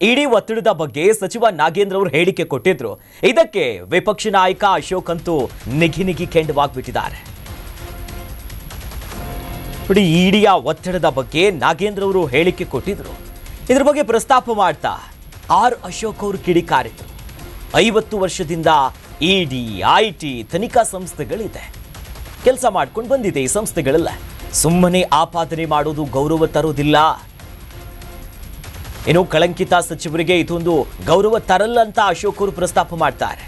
ಇಡಿ ಒತ್ತಡದ ಬಗ್ಗೆ ಸಚಿವ ನಾಗೇಂದ್ರ ಅವರು ಹೇಳಿಕೆ ಕೊಟ್ಟಿದ್ರು. ಇದಕ್ಕೆ ವಿಪಕ್ಷ ನಾಯಕ ಅಶೋಕ್ ಅಂತೂ ನಿಗಿ ಕೆಂಡವಾಗ್ಬಿಟ್ಟಿದ್ದಾರೆ. ಇಡಿಯ ಒತ್ತಡದ ಬಗ್ಗೆ ನಾಗೇಂದ್ರ ಅವರು ಹೇಳಿಕೆ ಕೊಟ್ಟಿದ್ರು. ಇದ್ರ ಬಗ್ಗೆ ಪ್ರಸ್ತಾಪ ಮಾಡ್ತಾ ಅಶೋಕ್ ಅವರು ಕಿಡಿಕಾರಿದ್ರು. 50 ವರ್ಷದಿಂದ ಇಡಿ ಐಟಿ ತನಿಖಾ ಸಂಸ್ಥೆಗಳಿದೆ, ಕೆಲಸ ಮಾಡ್ಕೊಂಡು ಬಂದಿದೆ. ಈ ಸಂಸ್ಥೆಗಳೆಲ್ಲ ಸುಮ್ಮನೆ ಆಪಾದನೆ ಮಾಡೋದು ಗೌರವ ತರೋದಿಲ್ಲ. ಇನ್ನು ಕಳಂಕಿತ ಸಚಿವರಿಗೆ ಇದೊಂದು ಗೌರವ ತರಲ್ಲ ಅಂತ ಅಶೋಕ್ ಅವರು ಪ್ರಸ್ತಾಪ ಮಾಡ್ತಾರೆ.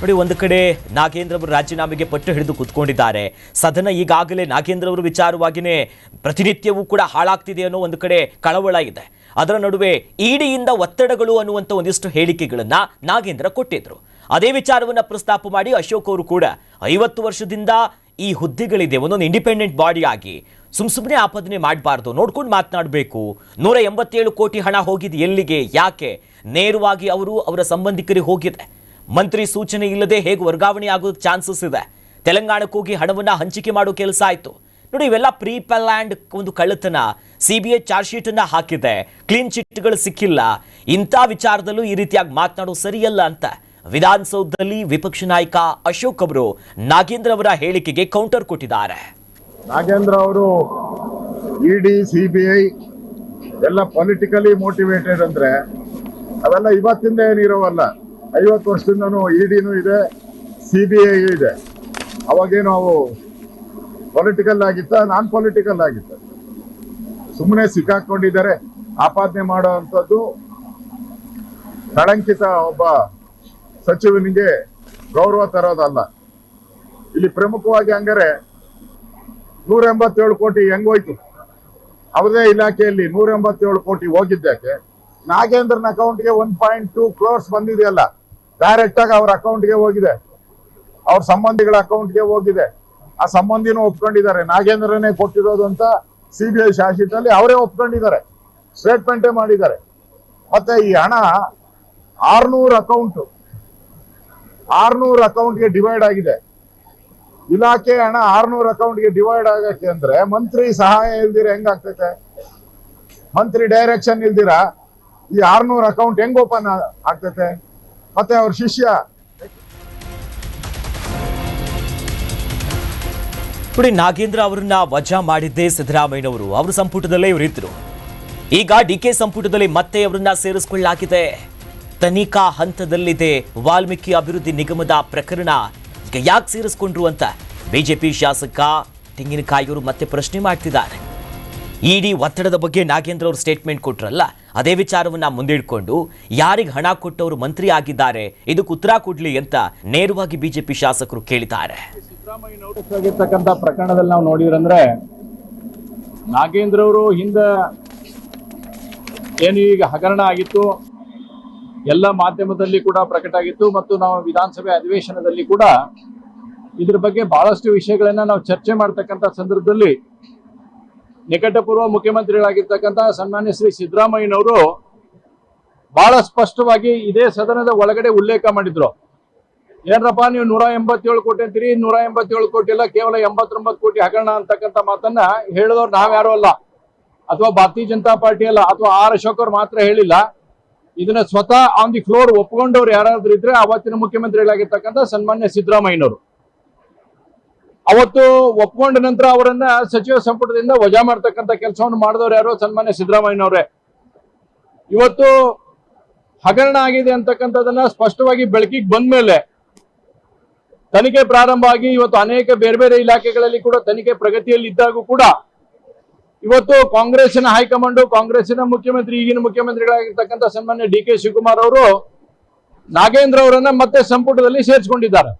ನೋಡಿ, ಒಂದು ಕಡೆ ನಾಗೇಂದ್ರ ಅವರು ರಾಜೀನಾಮೆಗೆ ಪಟ್ಟು ಹಿಡಿದು ಕೂತ್ಕೊಂಡಿದ್ದಾರೆ. ಸದನ ಈಗಾಗಲೇ ನಾಗೇಂದ್ರ ಅವರು ವಿಚಾರವಾಗಿಯೇ ಪ್ರತಿನಿತ್ಯವೂ ಕೂಡ ಹಾಳಾಗ್ತಿದೆ ಅನ್ನೋ ಒಂದು ಕಡೆ ಕಳವಳ ಇದೆ. ಅದರ ನಡುವೆ ಇಡಿಯಿಂದ ಒತ್ತಡಗಳು ಅನ್ನುವಂಥ ಒಂದಿಷ್ಟು ಹೇಳಿಕೆಗಳನ್ನ ನಾಗೇಂದ್ರ ಕೊಟ್ಟಿದ್ರು. ಅದೇ ವಿಚಾರವನ್ನ ಪ್ರಸ್ತಾಪ ಮಾಡಿ ಅಶೋಕ್ ಅವರು ಕೂಡ 50 ವರ್ಷದಿಂದ ಈ ಹುದ್ದೆಗಳಿದೆ, ಒಂದೊಂದು ಇಂಡಿಪೆಂಡೆಂಟ್ ಬಾಡಿ ಆಗಿ ಸುಮ್ಮನೆ ಆಪಾದನೆ ಮಾಡಬಾರ್ದು, ನೋಡ್ಕೊಂಡು ಮಾತನಾಡಬೇಕು. 187 ಕೋಟಿ ಹಣ ಹೋಗಿದೆ ಎಲ್ಲಿಗೆ, ಯಾಕೆ, ನೇರವಾಗಿ ಅವರ ಸಂಬಂಧಿಕರಿಗೆ ಹೋಗಿದೆ. ಮಂತ್ರಿ ಸೂಚನೆ ಇಲ್ಲದೆ ಹೇಗೆ ವರ್ಗಾವಣೆ ಆಗೋದಕ್ಕೆ ಚಾನ್ಸಸ್ ಇದೆ. ತೆಲಂಗಾಣಕ್ಕೆ ಹೋಗಿ ಹಣವನ್ನ ಹಂಚಿಕೆ ಮಾಡೋ ಕೆಲಸ ಆಯಿತು. ನೋಡಿ, ಇವೆಲ್ಲ ಪ್ರೀ ಪ್ಲಾನ್ಡ್ ಒಂದು ಕಳ್ಳತನ. ಸಿಬಿಐ ಚಾರ್ಜ್ ಶೀಟ್ ಅನ್ನ ಹಾಕಿದೆ, ಕ್ಲೀನ್ ಚಿಟ್ಗಳು ಸಿಕ್ಕಿಲ್ಲ. ಇಂಥ ವಿಚಾರದಲ್ಲೂ ಈ ರೀತಿಯಾಗಿ ಮಾತನಾಡೋ ಸರಿಯಲ್ಲ ಅಂತ ವಿಧಾನಸೌಧದಲ್ಲಿ ವಿಪಕ್ಷ ನಾಯಕ ಅಶೋಕ್ ಅವರು ನಾಗೇಂದ್ರ ಅವರ ಹೇಳಿಕೆಗೆ ಕೌಂಟರ್ ಕೊಟ್ಟಿದ್ದಾರೆ. ನಾಗೇಂದ್ರ ಅವರು ಇಡಿ ಸಿಬಿಐ ಎಲ್ಲ ಪೊಲಿಟಿಕಲಿ ಮೋಟಿವೇಟೆಡ್ ಅಂದ್ರೆ ಅವೆಲ್ಲ ಇವತ್ತಿಂದ ಏನಿರೋವಲ್ಲ. 50 ವರ್ಷದಿಂದನೂ ಇಡಿನೂ ಇದೆ, ಸಿಬಿಐ ಇದೆ. ಅವಾಗೇನು ಅವು ಪೊಲಿಟಿಕಲ್ ಆಗಿತ್ತ, ನಾನ್ ಪೊಲಿಟಿಕಲ್ ಆಗಿತ್ತ. ಸುಮ್ಮನೆ ಸಿಕ್ಕಾಕೊಂಡಿದ್ದಾರೆ. ಆಪಾದನೆ ಮಾಡುವಂಥದ್ದು ಕಳಂಕಿತ ಒಬ್ಬ ಸಚಿವನಿಗೆ ಗೌರವ ತರೋದಲ್ಲ. ಇಲ್ಲಿ ಪ್ರಮುಖವಾಗಿ ಹಂಗಾರೆ 187 ಕೋಟಿ ಹೆಂಗೋಯ್ತು? ಅವರದೇ ಇಲಾಖೆಯಲ್ಲಿ 187 ಕೋಟಿ ಹೋಗಿದ್ದಕ್ಕೆ ನಾಗೇಂದ್ರನ ಅಕೌಂಟ್ಗೆ 1.2 ಕ್ರೋರ್ಸ್ ಬಂದಿದೆಯಲ್ಲ, ಡೈರೆಕ್ಟ್ ಆಗಿ ಅವ್ರ ಅಕೌಂಟ್ಗೆ ಹೋಗಿದೆ, ಅವ್ರ ಸಂಬಂಧಿಗಳ ಅಕೌಂಟ್ಗೆ ಹೋಗಿದೆ. ಆ ಸಂಬಂಧಿನೂ ಒಪ್ಕೊಂಡಿದ್ದಾರೆ, ನಾಗೇಂದ್ರನೇ ಕೊಟ್ಟಿರೋದು ಅಂತ ಸಿಬಿಐ ಚಾರ್ಜ್ ಶೀಟ್ ಅಲ್ಲಿ ಅವರೇ ಒಪ್ಕೊಂಡಿದ್ದಾರೆ, ಸ್ಟೇಟ್ಮೆಂಟೇ ಮಾಡಿದ್ದಾರೆ. ಮತ್ತೆ ಈ ಹಣ 600 ಅಕೌಂಟ್ಗೆ ಡಿವೈಡ್ ಆಗಿದೆ. ಇಲಾಖೆ ಹಣ 600 ಅಕೌಂಟ್ಗೆ ಡಿವೈಡ್ ಆಗಕ್ಕೆ ಅಂದ್ರೆ ಮಂತ್ರಿ ಸಹಾಯ ಇಲ್ದಿರ ಹೆಂಗಾಗ್ತೈತೆ? ಮಂತ್ರಿ ಡೈರೆಕ್ಷನ್ ಇಲ್ದಿರ ಈ 600 ಅಕೌಂಟ್ ಹೆಂಗ್ ಓಪನ್ ಆಗ್ತೈತೆ? ಮತ್ತೆ ಅವ್ರ ಶಿಷ್ಯ ನೋಡಿ, ನಾಗೇಂದ್ರ ಅವರನ್ನ ವಜಾ ಮಾಡಿದ್ದೇ ಸಿದ್ದರಾಮಯ್ಯನವರು. ಅವರ ಸಂಪುಟದಲ್ಲೇ ಇವರಿದ್ರು. ಈಗ ಡಿಕೆ ಸಂಪುಟದಲ್ಲಿ ಮತ್ತೆ ಅವರನ್ನ ಸೇರಿಸಿಕೊಳ್ಳಲಾಗಿದೆ. ತನಿಖಾ ಹಂತದಲ್ಲಿದೆ ವಾಲ್ಮೀಕಿ ಅಭಿವೃದ್ಧಿ ನಿಗಮದ ಪ್ರಕರಣ. ಈಗ ಯಾಕೆ ಸೇರಿಸಿಕೊಂಡ್ರು ಅಂತ ಬಿಜೆಪಿ ಶಾಸಕ ತೆಂಗಿನಕಾಯಿಯವರು ಮತ್ತೆ ಪ್ರಶ್ನೆ ಮಾಡ್ತಿದ್ದಾರೆ. ಇಡಿ ಒತ್ತಡದ ಬಗ್ಗೆ ನಾಗೇಂದ್ರ ಅವರು ಸ್ಟೇಟ್ಮೆಂಟ್ ಕೊಟ್ರಲ್ಲ, ಅದೇ ವಿಚಾರವನ್ನ ಮುಂದಿಡ್ಕೊಂಡು ಯಾರಿಗೆ ಹಣ ಕೊಟ್ಟವರು ಮಂತ್ರಿ ಆಗಿದ್ದಾರೆ, ಇದಕ್ಕೆ ಉತ್ತರ ಕೊಡ್ಲಿ ಅಂತ ನೇರವಾಗಿ ಬಿಜೆಪಿ ಶಾಸಕರು ಕೇಳಿದ್ದಾರೆ. ಸಿದ್ದರಾಮಯ್ಯನವರಾಗಿರ್ತಕ್ಕಂಥ ಪ್ರಕರಣದಲ್ಲಿ ನಾವು ನೋಡಿದ್ರಂದ್ರೆ ನಾಗೇಂದ್ರ ಅವರು ಹಿಂದೆ ಏನು ಈಗ ಹಗರಣ ಆಗಿತ್ತು, ಎಲ್ಲ ಮಾಧ್ಯಮದಲ್ಲಿ ಕೂಡ ಪ್ರಕಟ ಆಗಿತ್ತು, ಮತ್ತು ನಾವು ವಿಧಾನಸಭೆ ಅಧಿವೇಶನದಲ್ಲಿ ಕೂಡ ಇದ್ರ ಬಗ್ಗೆ ಬಹಳಷ್ಟು ವಿಷಯಗಳನ್ನ ನಾವು ಚರ್ಚೆ ಮಾಡ್ತಕ್ಕಂಥ ಸಂದರ್ಭದಲ್ಲಿ ನಿಕಟಪೂರ್ವ ಮುಖ್ಯಮಂತ್ರಿಗಳಾಗಿರ್ತಕ್ಕಂಥ ಸನ್ಮಾನ್ಯ ಶ್ರೀ ಸಿದ್ದರಾಮಯ್ಯನವರು ಬಹಳ ಸ್ಪಷ್ಟವಾಗಿ ಇದೇ ಸದನದ ಒಳಗಡೆ ಉಲ್ಲೇಖ ಮಾಡಿದ್ರು. ಏನ್ರಪ್ಪ ನೀವು 187 ಕೋಟಿ ಅಂತೀರಿ, 187 ಕೋಟಿ ಅಲ್ಲ, ಕೇವಲ 89 ಕೋಟಿ ಹಗರಣ ಅಂತಕ್ಕಂಥ ಮಾತನ್ನ ಹೇಳಿದವ್ರು ನಾವ್ಯಾರು ಅಲ್ಲ, ಅಥವಾ ಭಾರತೀಯ ಜನತಾ ಪಾರ್ಟಿ ಅಲ್ಲ, ಅಥವಾ ಅಶೋಕ್ ಅವ್ರು ಮಾತ್ರ ಹೇಳಿಲ್ಲ. ಇದನ್ನ ಸ್ವತಃ ಆನ್ ದಿ ಫ್ಲೋರ್ ಒಪ್ಕೊಂಡವ್ರು ಯಾರಾದ್ರೂ ಇದ್ರೆ ಅವತ್ತಿನ ಮುಖ್ಯಮಂತ್ರಿಗಳಾಗಿರ್ತಕ್ಕಂಥ ಸನ್ಮಾನ್ಯ ಸಿದ್ದರಾಮಯ್ಯನವರು. ಅವತ್ತು ಒಪ್ಕೊಂಡ ನಂತರ ಅವರನ್ನ ಸಚಿವ ಸಂಪುಟದಿಂದ ವಜಾ ಮಾಡ್ತಕ್ಕಂಥ ಕೆಲಸವನ್ನು ಮಾಡಿದವರು ಯಾರು? ಸನ್ಮಾನ್ಯ ಸಿದ್ದರಾಮಯ್ಯನವರೇ. ಇವತ್ತು ಹಗರಣ ಆಗಿದೆ ಅಂತಕ್ಕಂಥದನ್ನ ಸ್ಪಷ್ಟವಾಗಿ ಬೆಳಕಿಗೆ ಬಂದ ಮೇಲೆ ತನಿಖೆ ಪ್ರಾರಂಭ ಆಗಿ ಇವತ್ತು ಅನೇಕ ಬೇರೆ ಬೇರೆ ಇಲಾಖೆಗಳಲ್ಲಿ ಕೂಡ ತನಿಖೆ ಪ್ರಗತಿಯಲ್ಲಿ ಇದ್ದಾಗೂ ಕೂಡ ಇವತ್ತು ಕಾಂಗ್ರೆಸ್ಸಿನ ಹೈಕಮಾಂಡ್, ಕಾಂಗ್ರೆಸ್ಸಿನ ಮುಖ್ಯಮಂತ್ರಿ, ಈಗಿನ ಮುಖ್ಯಮಂತ್ರಿಗಳಾಗಿರ್ತಕ್ಕಂಥ ಸನ್ಮಾನ್ಯ ಡಿ.ಕೆ. ಶಿವಕುಮಾರ್ ಅವರು ನಾಗೇಂದ್ರ ಅವರನ್ನ ಮತ್ತೆ ಸಂಪುಟದಲ್ಲಿ ಸೇರಿಸಿಕೊಂಡಿದ್ದಾರೆ.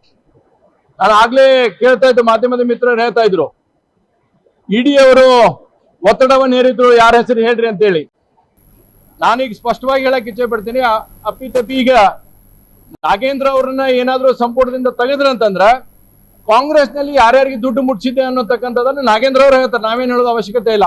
ನಾನು ಆಗ್ಲೇ ಕೇಳ್ತಾ ಇದ್ದೆ, ಮಾಧ್ಯಮದ ಮಿತ್ರರು ಹೇಳ್ತಾ ಇದ್ರು, ಇಡಿ ಅವರು ಒತ್ತಡವನ್ನು ಹೇರಿದ್ರು, ಯಾರ ಹೆಸರು ಹೇಳ್ರಿ ಅಂತ ಹೇಳಿ. ನಾನೀಗ ಸ್ಪಷ್ಟವಾಗಿ ಹೇಳಕ್ ಇಚ್ಛೆ ಪಡ್ತೀನಿ, ಅಪ್ಪಿತಪ್ಪಿ ಈಗ ನಾಗೇಂದ್ರ ಅವರನ್ನ ಏನಾದ್ರೂ ಸಂಪುಟದಿಂದ ತೆಗೆದ್ರಂತಂದ್ರ ಕಾಂಗ್ರೆಸ್ ನಲ್ಲಿ ಯಾರ್ಯಾರಿಗೆ ದುಡ್ಡು ಮುಟ್ಸಿದೆ ಅನ್ನೋತಕ್ಕಂಥದನ್ನ ನಾಗೇಂದ್ರ ಅವರು ಹೇಳ್ತಾರೆ, ನಾವೇನು ಹೇಳೋದು ಅವಶ್ಯಕತೆ ಇಲ್ಲ.